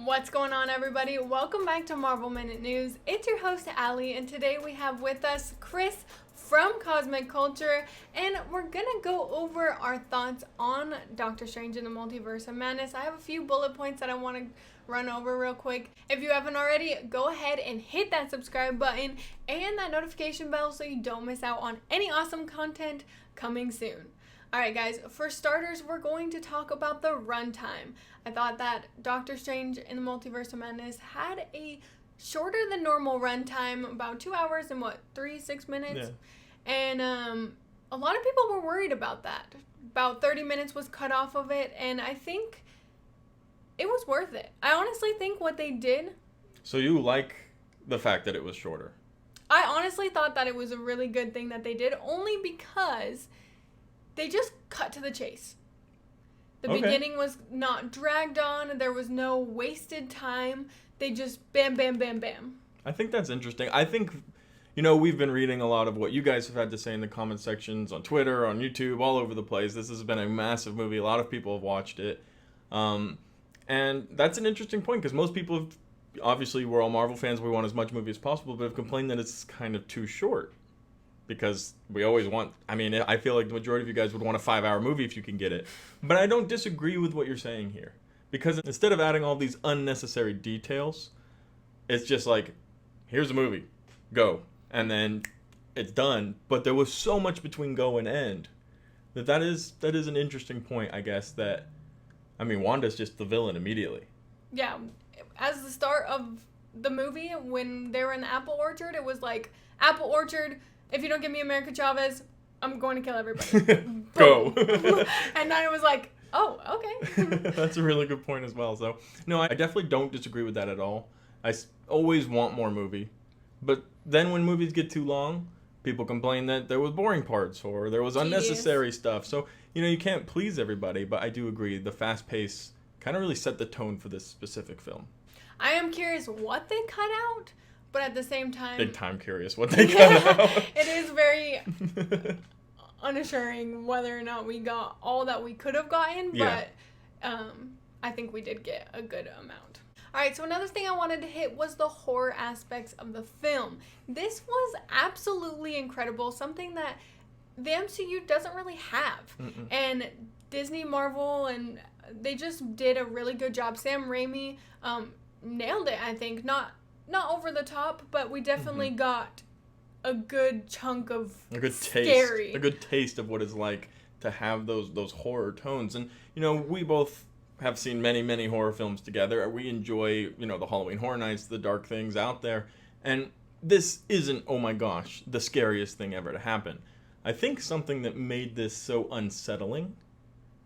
What's going on, everybody? Welcome back to Marvel Minute News. It's your host, Allie, and today we have with us Chris from Cosmic Culture, and we're gonna go over our thoughts on Doctor Strange in the Multiverse of Madness. I have a few bullet points that I want to run over real quick. If you haven't already, go ahead and hit that subscribe button and that notification bell so you don't miss out on any awesome content coming soon. Alright guys, for starters, we're going to talk about the runtime. I thought that Doctor Strange in the Multiverse of Madness had a shorter than normal runtime, about 2 hours and 6 minutes? Yeah. And a lot of people were worried about that. About 30 minutes was cut off of it, and I think it was worth it. I honestly think what they did... So you like the fact that it was shorter? I honestly thought that it was a really good thing that they did, only because they just cut to the chase. The beginning was not dragged on. There was no wasted time. They just bam, bam, bam, bam. I think that's interesting. I think, we've been reading a lot of what you guys have had to say in the comment sections on Twitter, on YouTube, all over the place. This has been a massive movie. A lot of people have watched it. And that's an interesting point because most people have, obviously we're all Marvel fans. We want as much movie as possible, but have complained that it's kind of too short. Because we always want, I feel like the majority of you guys would want a 5-hour movie if you can get it. But I don't disagree with what you're saying here. Because instead of adding all these unnecessary details, it's just like, here's a movie, go. And then it's done. But there was so much between go and end. That is an interesting point, I guess, that, Wanda's just the villain immediately. Yeah, as the start of the movie, when they were in the apple orchard, it was like, apple orchard... If you don't give me America Chavez, I'm going to kill everybody. Go. And then it was like, oh, okay. That's a really good point as well. So, no, I definitely don't disagree with that at all. I always want more movie. But then when movies get too long, people complain that there was boring parts or there was unnecessary stuff. So, you can't please everybody. But I do agree. The fast pace kind of really set the tone for this specific film. I am curious what they cut out. But at the same time... Big time curious what they cut out. It is very unassuring whether or not we got all that we could have gotten. But I think we did get a good amount. Alright, so another thing I wanted to hit was the horror aspects of the film. This was absolutely incredible. Something that the MCU doesn't really have. Mm-mm. And Disney, Marvel, and they just did a really good job. Sam Raimi nailed it, I think. Not over the top, but we definitely got a good chunk of scary. A good taste of what it's like to have those horror tones. And, we both have seen many, many horror films together. We enjoy, the Halloween Horror Nights, the dark things out there. And this isn't, oh my gosh, the scariest thing ever to happen. I think something that made this so unsettling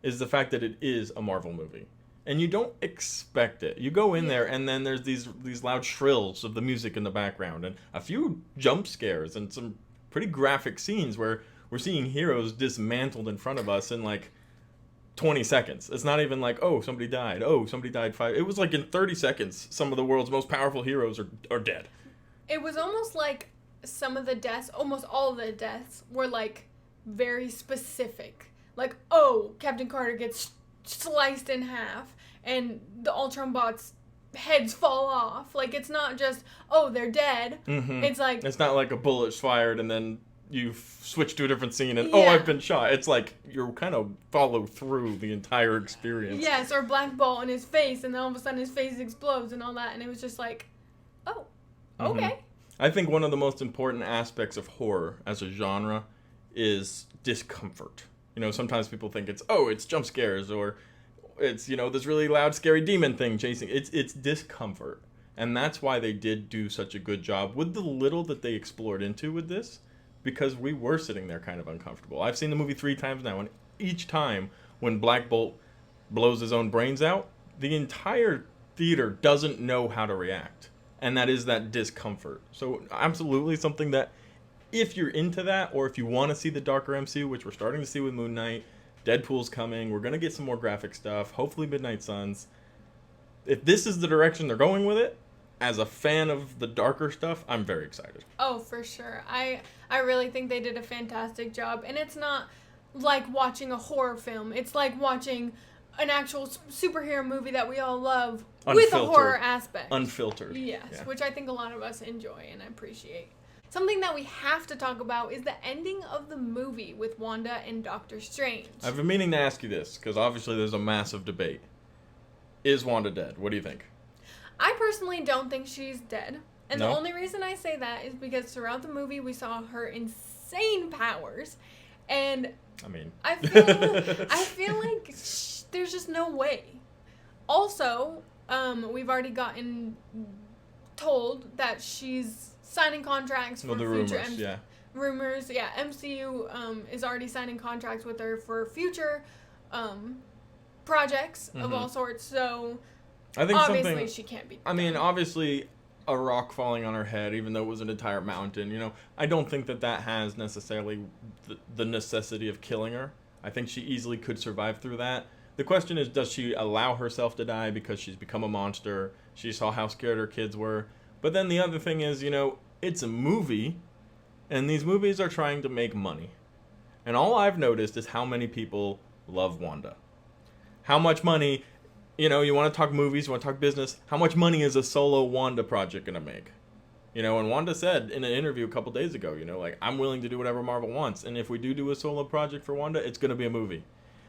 is the fact that it is a Marvel movie. And you don't expect it. You go in there, and then there's these loud shrills of the music in the background, and a few jump scares, and some pretty graphic scenes where we're seeing heroes dismantled in front of us in, 20 seconds. It's not even like, oh, somebody died. Oh, somebody died 5... It was like in 30 seconds, some of the world's most powerful heroes are dead. It was almost like some of the deaths, almost all of the deaths, were, very specific. Like, oh, Captain Carter gets sliced in half and the Ultron bots' heads fall off. It's not just, oh, they're dead. Mm-hmm. It's not like a bullet's fired and then you switch to a different scene and oh, I've been shot. It's like you kind of follow through the entire experience. Yes, or Black Bolt in his face and then all of a sudden his face explodes and all that, and it was just like, oh, okay. Mm-hmm. I think one of the most important aspects of horror as a genre is discomfort. Sometimes people think it's jump scares or it's, this really loud, scary demon thing chasing. It's discomfort. And that's why they did do such a good job with the little that they explored into with this, because we were sitting there kind of uncomfortable. I've seen the movie 3 times now, and each time when Black Bolt blows his own brains out, the entire theater doesn't know how to react. And that is that discomfort. So absolutely something that, if you're into that, or if you want to see the darker MCU, which we're starting to see with Moon Knight, Deadpool's coming, we're going to get some more graphic stuff, hopefully Midnight Suns. If this is the direction they're going with it, as a fan of the darker stuff, I'm very excited. Oh, for sure. I really think they did a fantastic job. And it's not like watching a horror film. It's like watching an actual superhero movie that we all love with a Unfiltered. horror aspect. Unfiltered. Yes, Yeah. which I think a lot of us enjoy and appreciate. Something that we have to talk about is the ending of the movie with Wanda and Doctor Strange. I've been meaning to ask you this, because obviously there's a massive debate. Is Wanda dead? What do you think? I personally don't think she's dead. And No? the only reason I say that is because throughout the movie we saw her insane powers. And I mean... I feel like there's just no way. Also, we've already gotten told that she's signing contracts for future rumors. Yeah, MCU is already signing contracts with her for future projects of all sorts. So I think obviously she can't be. I mean, obviously a rock falling on her head, even though it was an entire mountain, I don't think that has necessarily the necessity of killing her. I think she easily could survive through that. The question is, does she allow herself to die because she's become a monster? She saw how scared her kids were. But then the other thing is, it's a movie, and these movies are trying to make money. And all I've noticed is how many people love Wanda. How much money, you want to talk movies, you want to talk business, how much money is a solo Wanda project going to make? And Wanda said in an interview a couple days ago, I'm willing to do whatever Marvel wants. And if we do a solo project for Wanda, it's going to be a movie.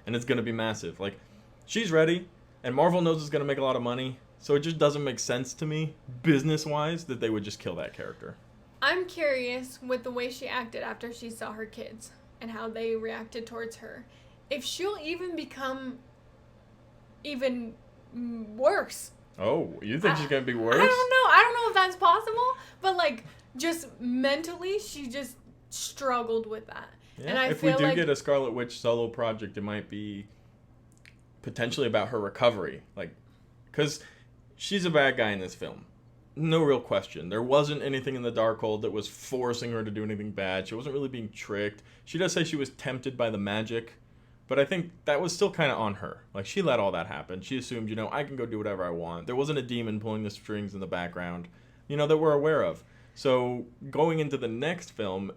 And it's going to be massive. She's ready, and Marvel knows it's going to make a lot of money. So it just doesn't make sense to me, business-wise, that they would just kill that character. I'm curious with the way she acted after she saw her kids and how they reacted towards her. If she'll even become even worse. Oh, you think she's going to be worse? I don't know. I don't know if that's possible, but just mentally, she just struggled with that. Yeah, and I if feel we do get a Scarlet Witch solo project, it might be potentially about her recovery. Because she's a bad guy in this film. No real question. There wasn't anything in the Darkhold that was forcing her to do anything bad. She wasn't really being tricked. She does say she was tempted by the magic, but I think that was still kind of on her. She let all that happen. She assumed, I can go do whatever I want. There wasn't a demon pulling the strings in the background, that we're aware of. So going into the next film,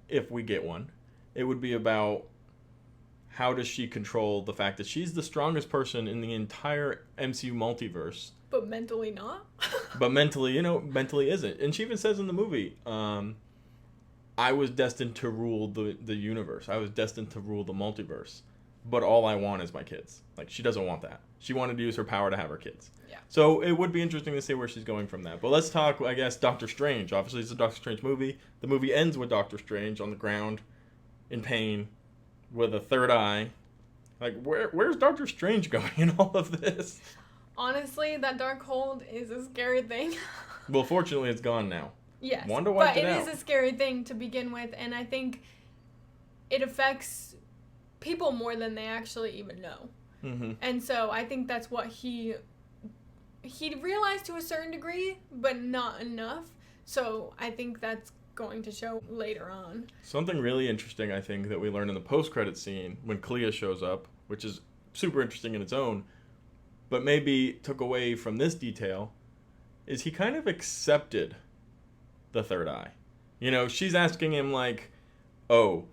if we get one, it would be about how does she control the fact that she's the strongest person in the entire MCU multiverse. But mentally not? But mentally, mentally isn't. And she even says in the movie, I was destined to rule the universe. I was destined to rule the multiverse. But all I want is my kids. She doesn't want that. She wanted to use her power to have her kids. Yeah. So it would be interesting to see where she's going from that. But let's talk, I guess, Doctor Strange. Obviously, it's a Doctor Strange movie. The movie ends with Doctor Strange on the ground, in pain, with a third eye. Where's Doctor Strange going in all of this? Honestly, that Darkhold is a scary thing. Well, fortunately, it's gone now. Yes, Wanda wiped but it out. is a scary thing to begin with, and I think it affects people more than they actually even know. Mm-hmm. And so I think that's what he realized to a certain degree, but not enough. So I think that's going to show later on. Something really interesting, I think, that we learned in the post-credit scene when Clea shows up, which is super interesting in its own, but maybe took away from this detail, is he kind of accepted the third eye. She's asking him oh,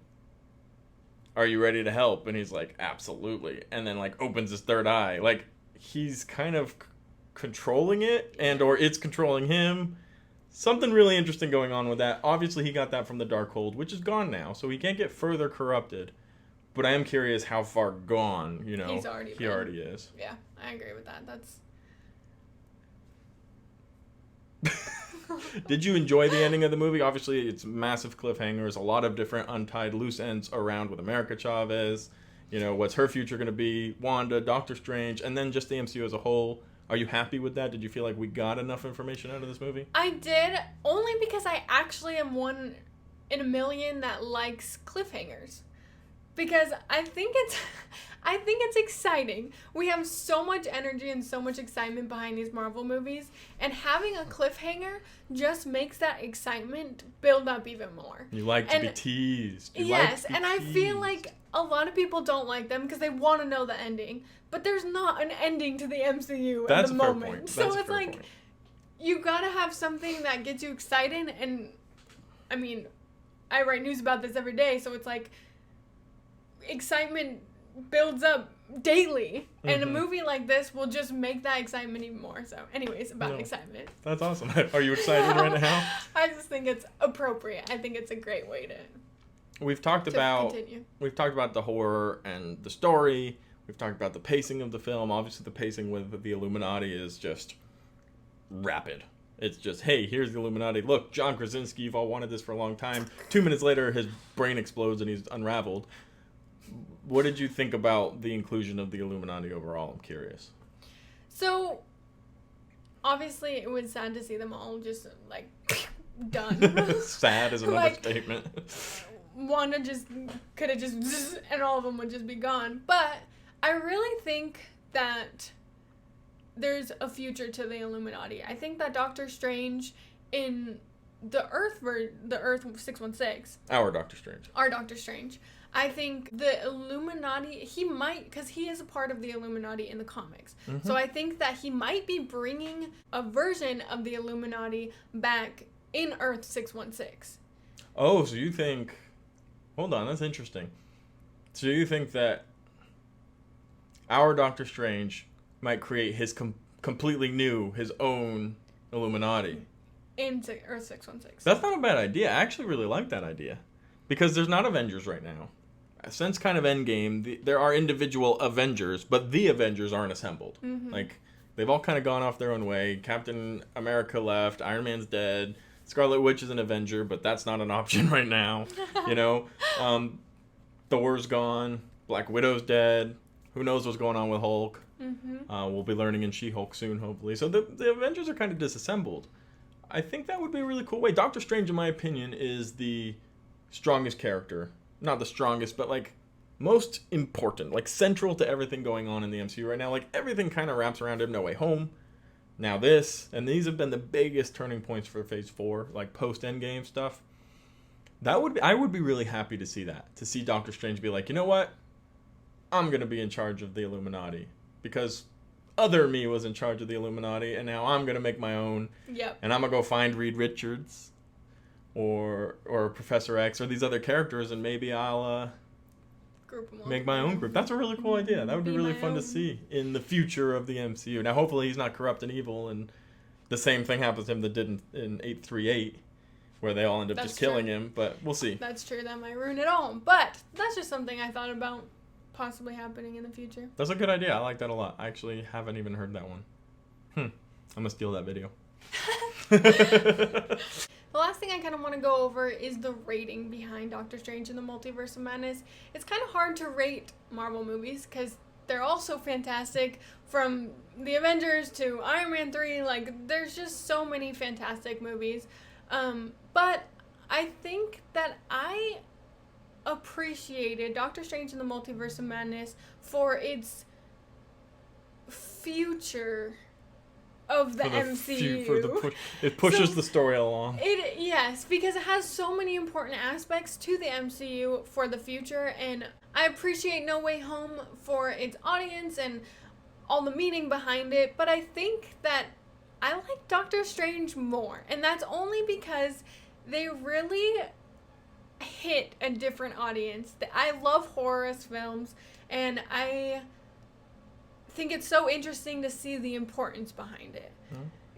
are you ready to help? And he's like, absolutely. And then opens his third eye. He's kind of controlling it, and or it's controlling him. Something really interesting going on with that. Obviously, he got that from the Darkhold, which is gone now, so he can't get further corrupted. But I am curious how far gone, he already is. Yeah, I agree with that. That's... Did you enjoy the ending of the movie? Obviously, it's massive cliffhangers, a lot of different untied loose ends around with America Chavez. What's her future going to be? Wanda, Doctor Strange, and then just the MCU as a whole. Are you happy with that? Did you feel like we got enough information out of this movie? I did, only because I actually am one in a million that likes cliffhangers. Because I think it's exciting. We have so much energy and so much excitement behind these Marvel movies, and having a cliffhanger just makes that excitement build up even more. You like to be teased. Yes, and I feel like a lot of people don't like them because they want to know the ending, but there's not an ending to the MCU at the moment. So it's you gotta have something that gets you excited, and I mean, I write news about this every day, so it's excitement builds up daily. And a movie like this will just make that excitement even more. So anyways, about excitement. That's awesome. Are you excited right now? I just think it's appropriate. I think it's a great way to We've talked about continue. We've talked about the horror and the story. We've talked about the pacing of the film. Obviously, the pacing with the Illuminati is just rapid. It's just, hey, here's the Illuminati. Look, John Krasinski, you've all wanted this for a long time. 2 minutes later, his brain explodes and he's unraveled. What did you think about the inclusion of the Illuminati overall? I'm curious. So, obviously, it was sad to see them all just, like, done. Sad is another statement. Wanda just could have just, and all of them would just be gone. But I really think that there's a future to the Illuminati. I think that Doctor Strange in the Earth 616. Our Doctor Strange. I think the Illuminati, he might, because he is a part of the Illuminati in the comics. Mm-hmm. So I think that he might be bringing a version of the Illuminati back in Earth 616. Oh, so you think... Hold on, that's interesting. So you think that our Doctor Strange might create his completely new, his own Illuminati? In Earth 616. That's not a bad idea. I actually really like that idea. Because there's not Avengers right now. Since kind of Endgame, there are individual Avengers, but the Avengers aren't assembled. Mm-hmm. Like, they've all kind of gone off their own way. Captain America left, Iron Man's dead, Scarlet Witch is an Avenger, but that's not an option right now. You know? Thor's gone, Black Widow's dead, who knows what's going on with Hulk. Mm-hmm. We'll be learning in She-Hulk soon, hopefully. So the Avengers are kind of disassembled. I think that would be a really cool way. Doctor Strange, in my opinion, is the strongest character. Not the strongest, but like most important, like central to everything going on in the MCU right now. Like everything kind of wraps around him. No Way Home, now this, and these have been the biggest turning points for Phase 4, like post Endgame stuff. I would be really happy to see that, to see Doctor Strange be like, you know what, I'm gonna be in charge of the Illuminati because other me was in charge of the Illuminati, and now I'm gonna make my own. Yep. And I'm gonna go find Reed Richards. Or Professor X or these other characters, and maybe I'll make my own group. That's a really cool idea. That would be really fun to see in the future of the MCU. Now, hopefully he's not corrupt and evil, and the same thing happens to him that did in 838, where they all end up just killing him, but we'll see. That's true. That might ruin it all. But that's just something I thought about possibly happening in the future. That's a good idea. I like that a lot. I actually haven't even heard that one. I'm going to steal that video. The last thing I kind of want to go over is the rating behind Doctor Strange in the Multiverse of Madness. It's kind of hard to rate Marvel movies because they're all so fantastic, from the Avengers to Iron Man 3. Like, there's just so many fantastic movies. But I think that I appreciated Doctor Strange in the Multiverse of Madness for its future of the MCU. It pushes the story along. Yes, because it has so many important aspects to the MCU for the future, and I appreciate No Way Home for its audience and all the meaning behind it, but I think that I like Doctor Strange more, and that's only because they really hit a different audience. I love horror films, and I think it's so interesting to see the importance behind it.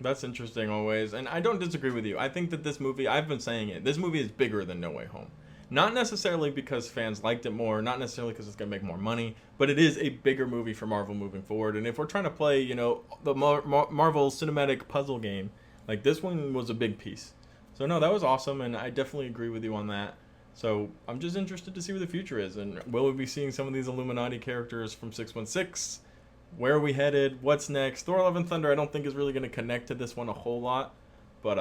That's interesting always, and I don't disagree with you. I think that this movie, I've been saying it, this movie is bigger than No Way Home. Not necessarily because fans liked it more, not necessarily because it's going to make more money, but it is a bigger movie for Marvel moving forward. And if we're trying to play, you know, the Marvel cinematic puzzle game, like this one was a big piece. So no, that was awesome, and I definitely agree with you on that. So I'm just interested to see where the future is, and will we be seeing some of these Illuminati characters from 616? Where are we headed? What's next? Thor: Love and Thunder I don't think is really going to connect to this one a whole lot, but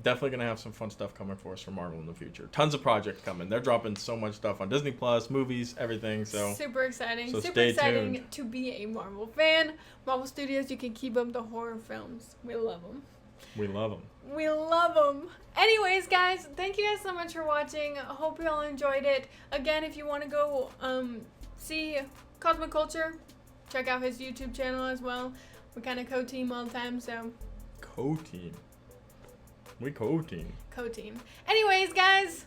definitely going to have some fun stuff coming for us from Marvel in the future. Tons of projects coming. They're dropping so much stuff on Disney Plus, movies, everything. So super exciting. So super stay exciting tuned. to be a Marvel fan. Marvel Studios, you can keep up the horror films. We love them. We love them. We love them. Anyways, guys, thank you guys so much for watching. I hope you all enjoyed it. Again, if you want to go see Cosmic Culture, check out his YouTube channel as well. We kind of co-team all the time, so. Co-team. We co-team. Co-team. Anyways, guys,